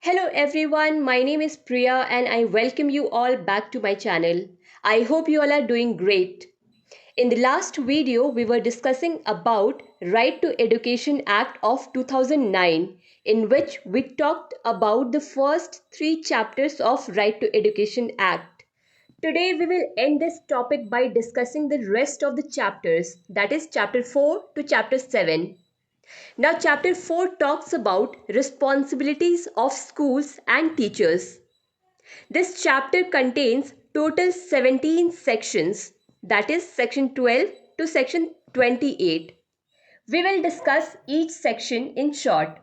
Hello everyone, my name is Priya and I welcome you all back to my channel. I hope you all are doing great. In the last video, we were discussing about Right to Education Act of 2009, in which we talked about the first three chapters of Right to Education Act. Today we will end this topic by discussing the rest of the chapters, that is chapter 4 to chapter 7. Now, chapter 4 talks about responsibilities of schools and teachers. This chapter contains total 17 sections, that is section 12 to section 28. We will discuss each section in short.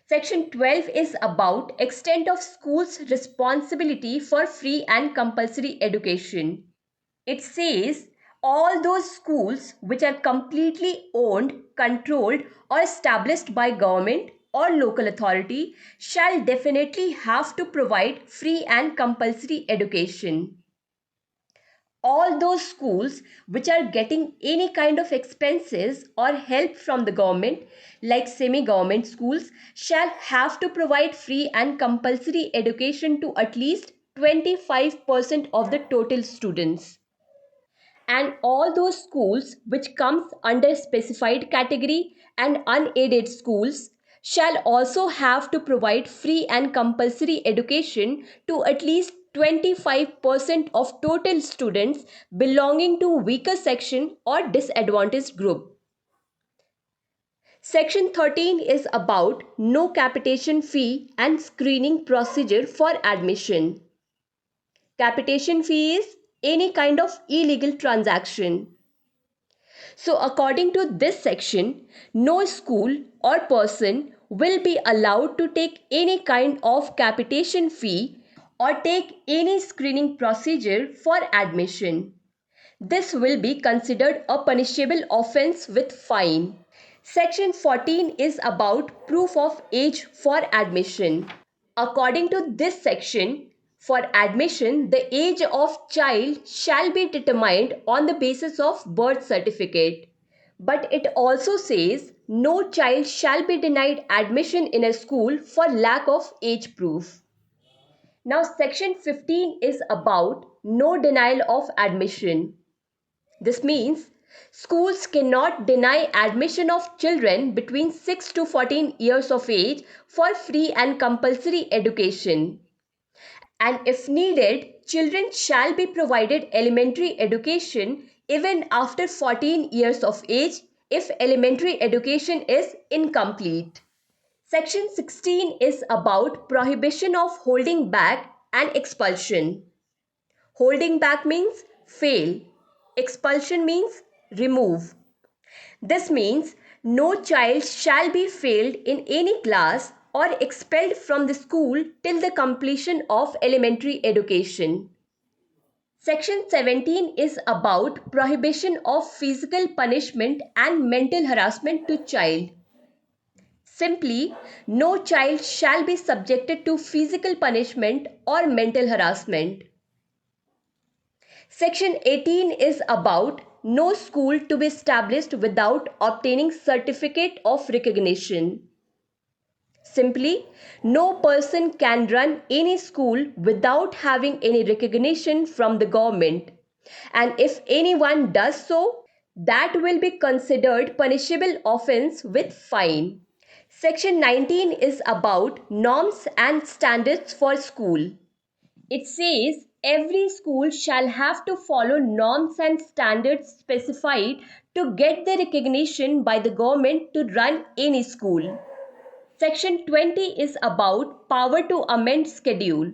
Section 12 is about extent of schools' responsibility for free and compulsory education. It says all those schools which are completely owned, controlled, or established by government or local authority shall definitely have to provide free and compulsory education. All those schools which are getting any kind of expenses or help from the government, like semi-government schools, shall have to provide free and compulsory education to at least 25% of the total students. And all those schools which comes under specified category and unaided schools shall also have to provide free and compulsory education to at least 25% of total students belonging to weaker section or disadvantaged group. Section 13 is about no capitation fee and screening procedure for admission. Capitation fee is any kind of illegal transaction. So, according to this section, no school or person will be allowed to take any kind of capitation fee or take any screening procedure for admission. This will be considered a punishable offence with fine. Section 14 is about proof of age for admission. According to this section, for admission, the age of child shall be determined on the basis of birth certificate. But it also says no child shall be denied admission in a school for lack of age proof. Now, section 15 is about no denial of admission. This means schools cannot deny admission of children between 6 to 14 years of age for free and compulsory education. And if needed, children shall be provided elementary education even after 14 years of age if elementary education is incomplete. Section 16 is about prohibition of holding back and expulsion. Holding back means fail. Expulsion means remove. This means no child shall be failed in any class or expelled from the school till the completion of elementary education. Section 17 is about prohibition of physical punishment and mental harassment to child. Simply, no child shall be subjected to physical punishment or mental harassment. Section 18 is about no school to be established without obtaining certificate of recognition. Simply, no person can run any school without having any recognition from the government. And if anyone does so, that will be considered punishable offence with fine. Section 19 is about norms and standards for school. It says every school shall have to follow norms and standards specified to get the recognition by the government to run any school. Section 20 is about power to amend schedule.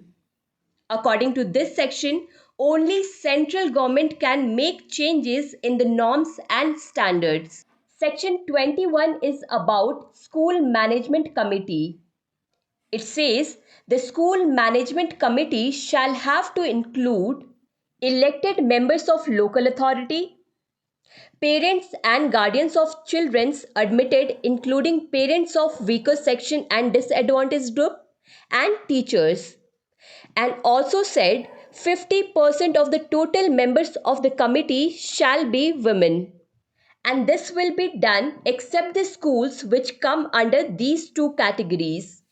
According to this section, only central government can make changes in the norms and standards. Section 21 is about school management committee. It says the school management committee shall have to include elected members of local authority, parents and guardians of children admitted including parents of weaker section and disadvantaged group, and teachers. And also said 50% of the total members of the committee shall be women. And this will be done except the schools which come under these two categories.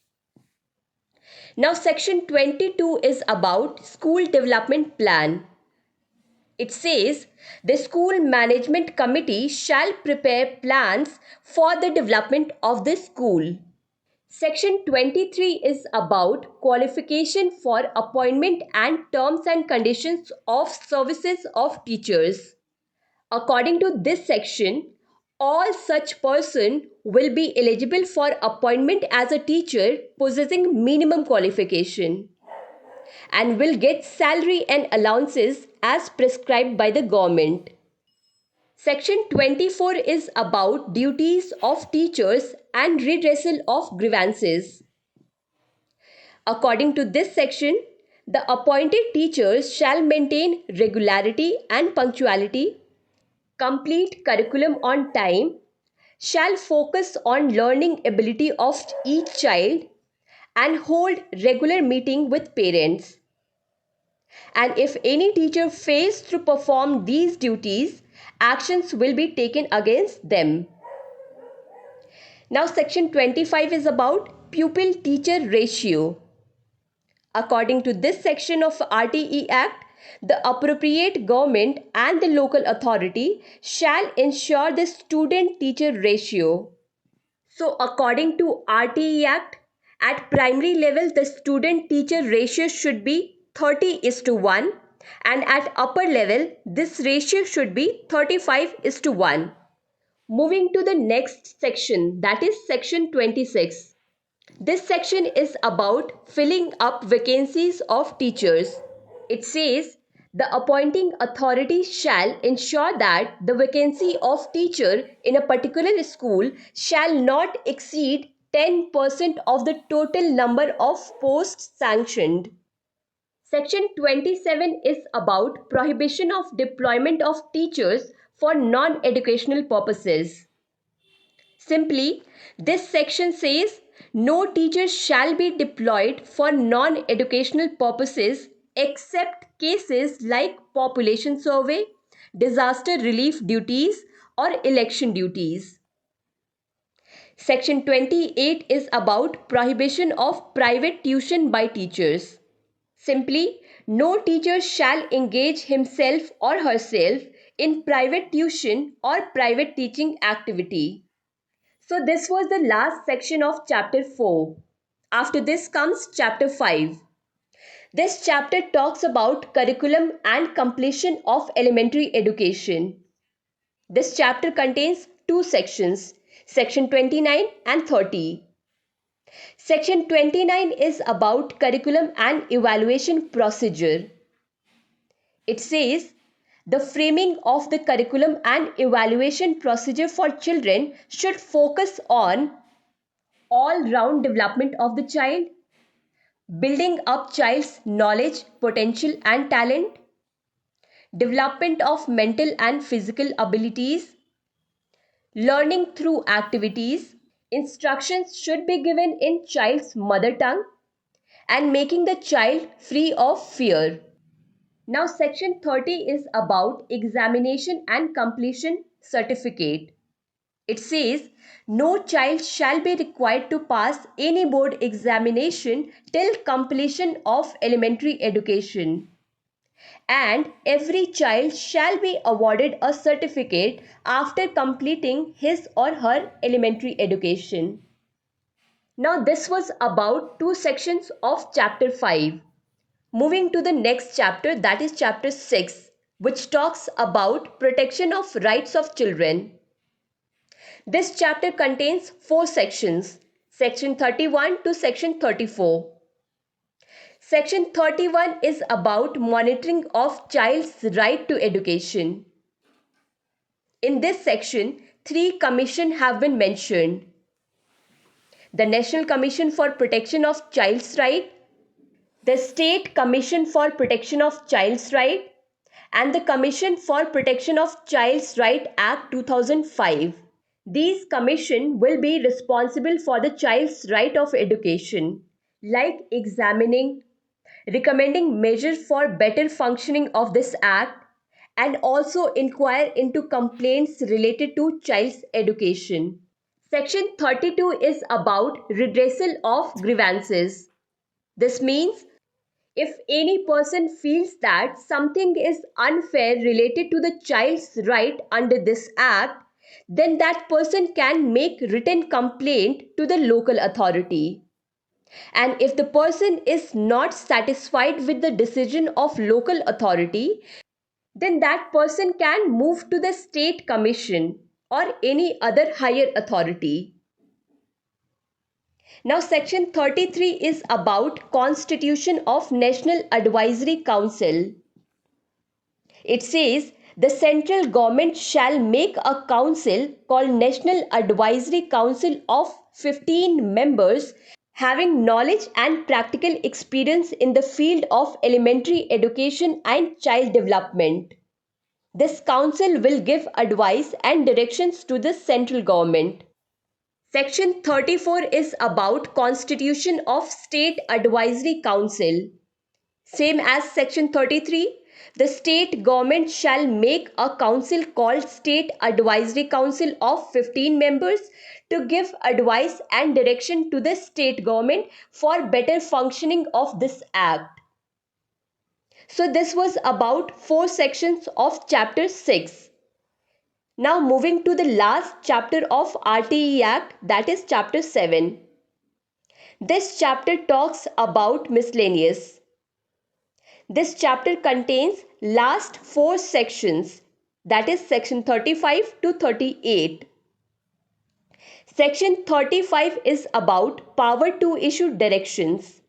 Now section 22 is about school development plan. It says the school management committee shall prepare plans for the development of the school. Section 23 is about qualification for appointment and terms and conditions of services of teachers. According to this section, all such person will be eligible for appointment as a teacher possessing minimum qualification and will get salary and allowances as prescribed by the government. Section 24 is about duties of teachers and redressal of grievances. According to this section, the appointed teachers shall maintain regularity and punctuality, complete curriculum on time, shall focus on learning ability of each child, and hold regular meeting with parents. And if any teacher fails to perform these duties, actions will be taken against them. Now section 25 is about pupil teacher ratio. According to this section of RTE Act, the appropriate government and the local authority shall ensure the student teacher ratio. So according to RTE Act, at primary level the student teacher ratio should be 30:1 and at upper level this ratio should be 35:1. Moving to the next section, that is section 26. This section is about filling up vacancies of teachers. It says the appointing authority shall ensure that the vacancy of teacher in a particular school shall not exceed 10% of the total number of posts sanctioned. Section 27 is about prohibition of deployment of teachers for non-educational purposes. Simply, this section says no teacher shall be deployed for non-educational purposes except cases like population survey, disaster relief duties, or election duties. Section 28 is about prohibition of private tuition by teachers. Simply, no teacher shall engage himself or herself in private tuition or private teaching activity. So this was the last section of chapter 4. After this comes chapter 5. This chapter talks about curriculum and completion of elementary education. This chapter contains two sections, section 29 and 30. Section 29 is about curriculum and evaluation procedure. It says the framing of the curriculum and evaluation procedure for children should focus on all-round development of the child, building up child's knowledge, potential and talent, development of mental and physical abilities, learning through activities, instructions should be given in child's mother tongue, and making the child free of fear. Now section 30 is about examination and completion certificate. It says no child shall be required to pass any board examination till completion of elementary education. And every child shall be awarded a certificate after completing his or her elementary education. Now this was about two sections of chapter 5. Moving to the next chapter, that is chapter 6, which talks about protection of rights of children. This chapter contains four sections, section 31 to section 34. Section 31 is about monitoring of child's right to education. In this section, three commissions have been mentioned. The National Commission for Protection of Child's Right, the State Commission for Protection of Child's Right, and the Commission for Protection of Child's Right Act 2005. These commission will be responsible for the child's right of education, like examining, recommending measures for better functioning of this act, and also inquire into complaints related to child's education. Section 32 is about redressal of grievances. This means if any person feels that something is unfair related to the child's right under this act, then that person can make written complaint to the local authority. And if the person is not satisfied with the decision of local authority, then that person can move to the state commission or any other higher authority. Now section 33 is about Constitution of National Advisory Council. It says the central government shall make a council called National Advisory Council of 15 members having knowledge and practical experience in the field of elementary education and child development. This council will give advice and directions to the central government. Section 34 is about Constitution of State Advisory Council. Same as Section 33, the state government shall make a council called State Advisory Council of 15 members to give advice and direction to the state government for better functioning of this act. So this was about 4 sections of chapter 6. Now moving to the last chapter of RTE Act, that is chapter 7. This chapter talks about miscellaneous. This chapter contains last 4 sections, that is section 35 to 38. Section 35 is about power to issue directions.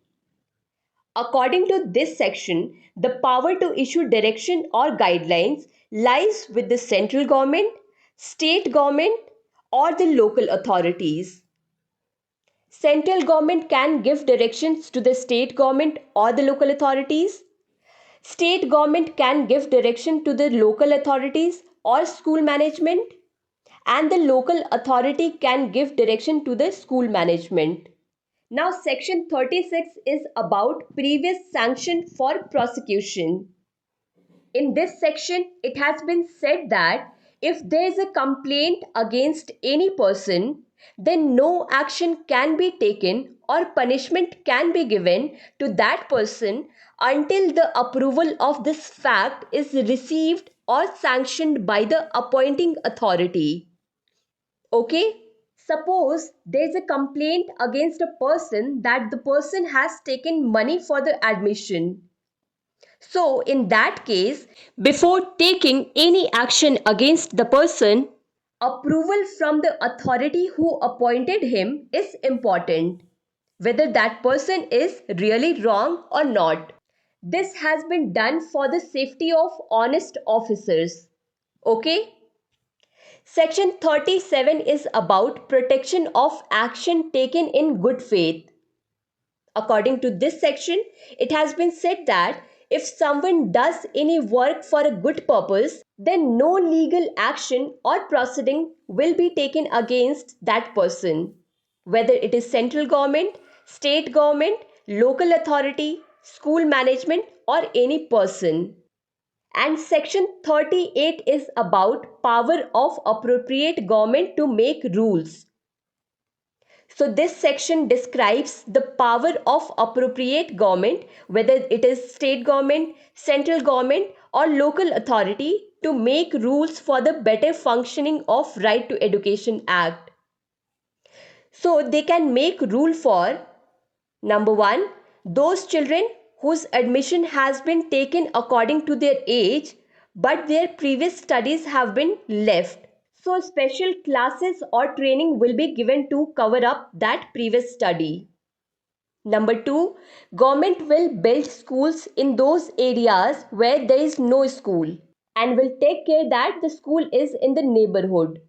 According to this section, the power to issue direction or guidelines lies with the central government, state government, or the local authorities. Central government can give directions to the state government or the local authorities. State government can give direction to the local authorities or school management, and the local authority can give direction to the school management. Now section 36 is about previous sanction for prosecution. In this section, it has been said that if there is a complaint against any person, then no action can be taken or punishment can be given to that person until the approval of this fact is received or sanctioned by the appointing authority. Okay? Suppose there is a complaint against a person that the person has taken money for the admission. So, in that case, before taking any action against the person, approval from the authority who appointed him is important, whether that person is really wrong or not. This has been done for the safety of honest officers. Okay? Section 37 is about protection of action taken in good faith. According to this section, it has been said that if someone does any work for a good purpose, then no legal action or proceeding will be taken against that person, whether it is central government, state government, local authority, school management, or any person. And section 38 is about power of appropriate government to make rules. So this section describes the power of appropriate government, whether it is state government, central government, or local authority, to make rules for the better functioning of Right to Education Act. So they can make rule for number 1, those children whose admission has been taken according to their age but their previous studies have been left. So special classes or training will be given to cover up that previous study. Number 2, government will build schools in those areas where there is no school and will take care that the school is in the neighborhood.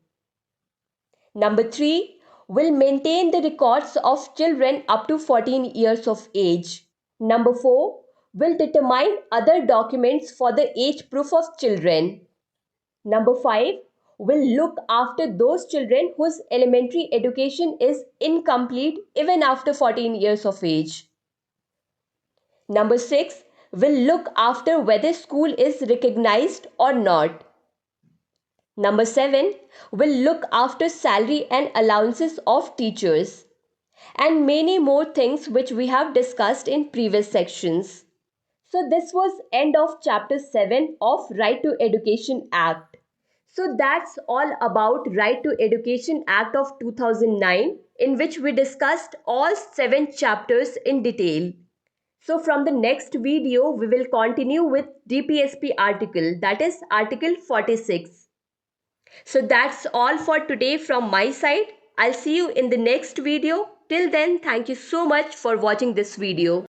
Number 3, will maintain the records of children up to 14 years of age. Number 4, will determine other documents for the age proof of children. Number 5, will look after those children whose elementary education is incomplete even after 14 years of age. Number 6, will look after whether school is recognized or not. Number 7, will look after salary and allowances of teachers. and many more things which we have discussed in previous sections. So this was end of chapter 7 of Right to Education Act. So that's all about Right to Education Act of 2009, in which we discussed all 7 chapters in detail. So from the next video, we will continue with DPSP article, that is Article 46. So that's all for today from my side. I'll see you in the next video. Till then, thank you so much for watching this video.